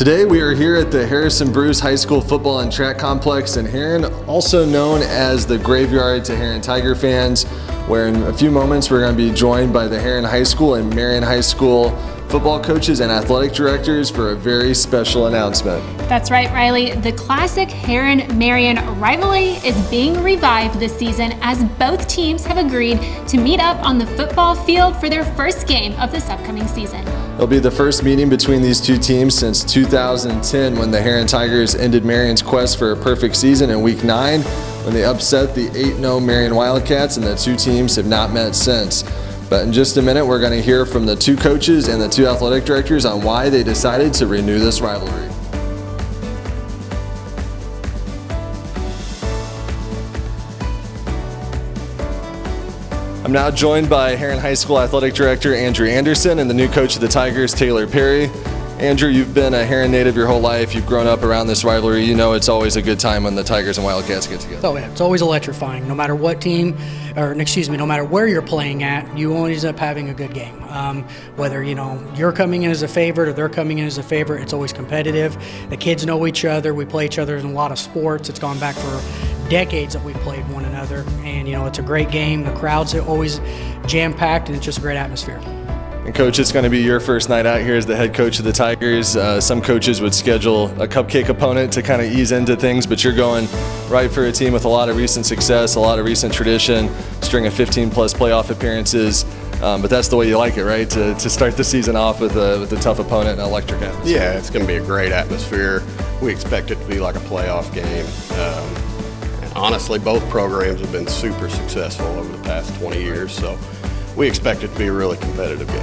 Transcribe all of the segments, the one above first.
Today we are here at the Harrison Bruce High School Football and Track Complex in Herrin, also known as the Graveyard to Herrin Tiger fans, where in a few moments we're going to be joined by the Herrin High School and Marion High School football coaches and athletic directors for a very special announcement. That's right, Riley. The classic Herrin-Marion rivalry is being revived this season as both teams have agreed to meet up on the football field for their first game of this upcoming season. It'll be the first meeting between these two teams since 2010 when the Herrin Tigers ended Marion's quest for a perfect season in Week 9 when they upset the 8-0 Marion Wildcats, and the two teams have not met since. But in just a minute, we're going to hear from the two coaches and the two athletic directors on why they decided to renew this rivalry. I'm now joined by Herrin High School Athletic Director Andrew Anderson and the new coach of the Tigers, Taylor Perry. Andrew, you've been a Herrin native your whole life. You've grown up around this rivalry. You know it's always a good time when the Tigers and Wildcats get together. Oh yeah, it's always electrifying. No matter what team, no matter where you're playing at, you always end up having a good game. Whether you're coming in as a favorite or they're coming in as a favorite, it's always competitive. The kids know each other. We play each other in a lot of sports. It's gone back for decades that we've played one another, and it's a great game. The crowds are always jam-packed, and it's just a great atmosphere. And Coach, it's going to be your first night out here as the head coach of the Tigers. Some coaches would schedule a cupcake opponent to kind of ease into things, but you're going right for a team with a lot of recent success, a lot of recent tradition, string of 15-plus playoff appearances. But that's the way you like it, right? To start the season off with a tough opponent and an electric atmosphere. Yeah, it's going to be a great atmosphere. We expect it to be like a playoff game. And honestly, both programs have been super successful over the past 20 years, so we expect it to be a really competitive game.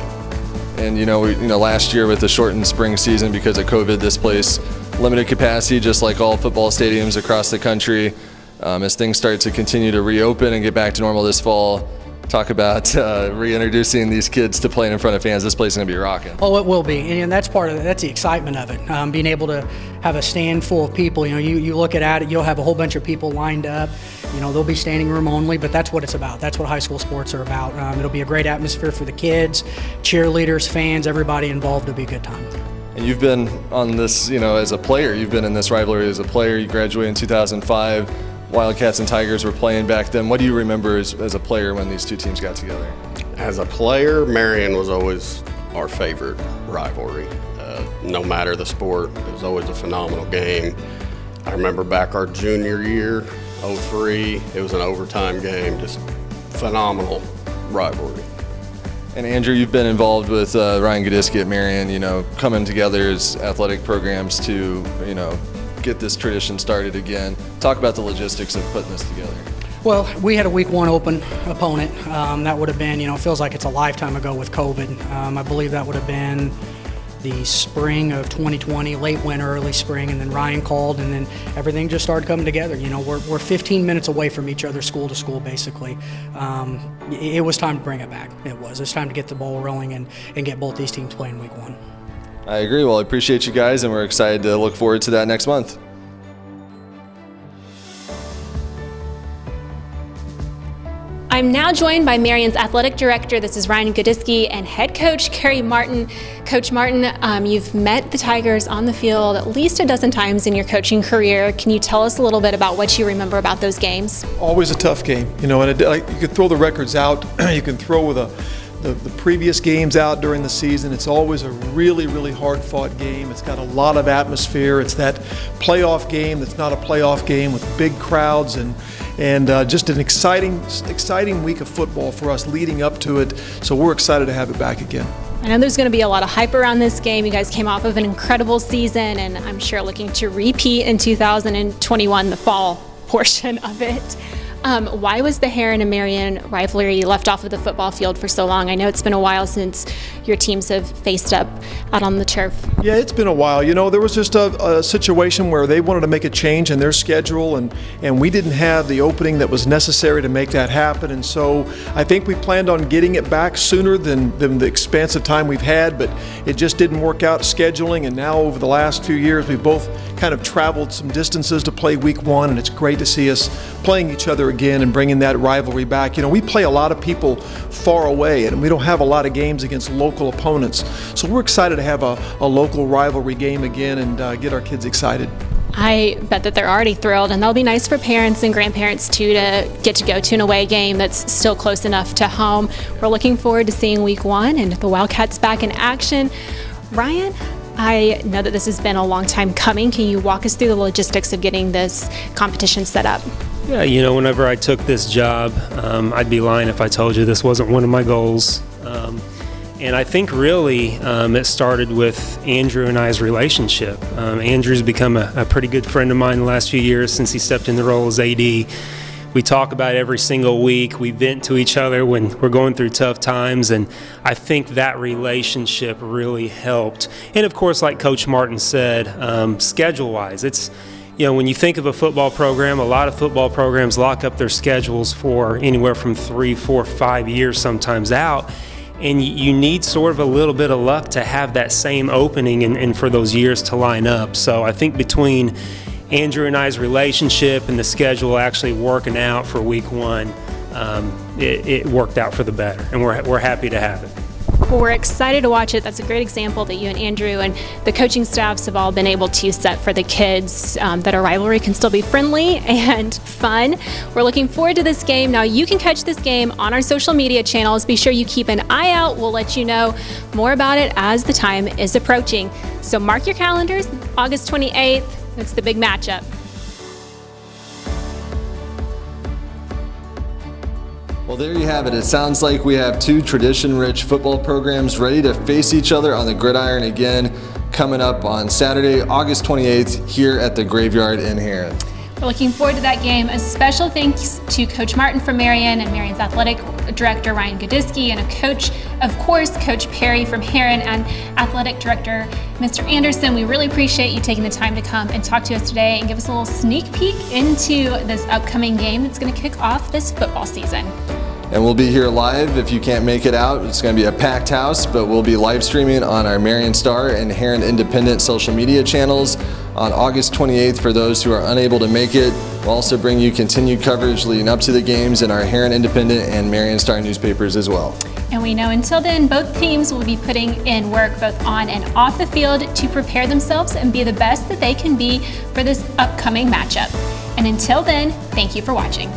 And last year with the shortened spring season because of COVID, this place limited capacity, just like all football stadiums across the country. As things start to continue to reopen and get back to normal this fall, talk about reintroducing these kids to playing in front of fans. This place is going to be rocking. Oh, it will be, and that's that's the excitement of it. Being able to have a stand full of people. You look at it, you'll have a whole bunch of people lined up. There'll be standing room only, but that's what it's about. That's what high school sports are about. It'll be a great atmosphere for the kids, cheerleaders, fans, everybody involved. It'll be a good time. And you've been on this, as a player. You've been in this rivalry as a player. You graduated in 2005. Wildcats and Tigers were playing back then. What do you remember as a player when these two teams got together? As a player, Marion was always our favorite rivalry. No matter the sport, it was always a phenomenal game. I remember back our junior year, 03, it was an overtime game, just phenomenal rivalry. And Andrew, you've been involved with Ryan Gadiski at Marion, coming together as athletic programs to, get this tradition started again. Talk about the logistics of putting this together. Well, we had a Week 1 open opponent. That would have been, it feels like it's a lifetime ago with COVID. I believe that would have been the spring of 2020, late winter, early spring, and then Ryan called, and then everything just started coming together. We're 15 minutes away from each other, school to school, basically. It was time to bring it back. It's time to get the ball rolling and get both these teams playing Week 1. I agree. Well, I appreciate you guys, and we're excited to look forward to that next month. I'm now joined by Marion's athletic director. This is Ryan Gadiski, and head coach Carrie Martin. Coach Martin, you've met the Tigers on the field at least a dozen times in your coaching career. Can you tell us a little bit about what you remember about those games? Always a tough game, and you can throw the records out. You can throw the previous games out during the season. It's always a really, really hard-fought game. It's got a lot of atmosphere. It's that playoff game that's not a playoff game with big crowds and just an exciting week of football for us leading up to it. So we're excited to have it back again. I know there's going to be a lot of hype around this game. You guys came off of an incredible season, and I'm sure looking to repeat in 2021, the fall portion of it. Why was the Herrin and Marion rivalry left off of the football field for so long? I know it's been a while since your teams have faced up out on the turf. Yeah, it's been a while. There was just a situation where they wanted to make a change in their schedule, and we didn't have the opening that was necessary to make that happen. And so I think we planned on getting it back sooner than the expansive time we've had, but it just didn't work out scheduling. And now over the last few years, we've both kind of traveled some distances to play Week 1, and it's great to see us playing each other together again and bringing that rivalry back. You know, we play a lot of people far away, and we don't have a lot of games against local opponents. So we're excited to have a local rivalry game again and get our kids excited. I bet that they're already thrilled, and that'll be nice for parents and grandparents too to get to go to an away game that's still close enough to home. We're looking forward to seeing week 1 and the Wildcats back in action. Ryan, I know that this has been a long time coming. Can you walk us through the logistics of getting this competition set up? Yeah, you know, whenever I took this job, I'd be lying if I told you this wasn't one of my goals. And I think really it started with Andrew and I's relationship. Andrew's become a pretty good friend of mine the last few years since he stepped in the role as AD. We talk about it every single week. We vent to each other when we're going through tough times, and I think that relationship really helped. And of course, like Coach Martin said, schedule-wise, it's, you know, when you think of a football program, a lot of football programs lock up their schedules for anywhere from 3, 4, 5 years sometimes out. And you need sort of a little bit of luck to have that same opening and for those years to line up. So I think between Andrew and I's relationship and the schedule actually working out for week 1, it worked out for the better, and we're happy to have it. Well, we're excited to watch it. That's a great example that you and Andrew and the coaching staffs have all been able to set for the kids, that our rivalry can still be friendly and fun. We're looking forward to this game. Now, you can catch this game on our social media channels. Be sure you keep an eye out. We'll let you know more about it as the time is approaching. So mark your calendars, August 28th. It's the big matchup. Well, there you have it. It sounds like we have 2 tradition-rich football programs ready to face each other on the gridiron again, coming up on Saturday, August 28th, here at the Graveyard in Herrin. We're looking forward to that game. A special thanks to Coach Martin from Marion and Marion's athletic director Ryan Godisky, and of course, Coach Perry from Herrin and athletic director Mr. Anderson. We really appreciate you taking the time to come and talk to us today and give us a little sneak peek into this upcoming game that's going to kick off this football season. And we'll be here live if you can't make it out. It's going to be a packed house, but we'll be live streaming on our Marion Star and Herrin Independent social media channels on August 28th for those who are unable to make it. We'll also bring you continued coverage leading up to the games in our Herrin Independent and Marion Star newspapers as well. And we know until then, both teams will be putting in work both on and off the field to prepare themselves and be the best that they can be for this upcoming matchup. And until then, thank you for watching.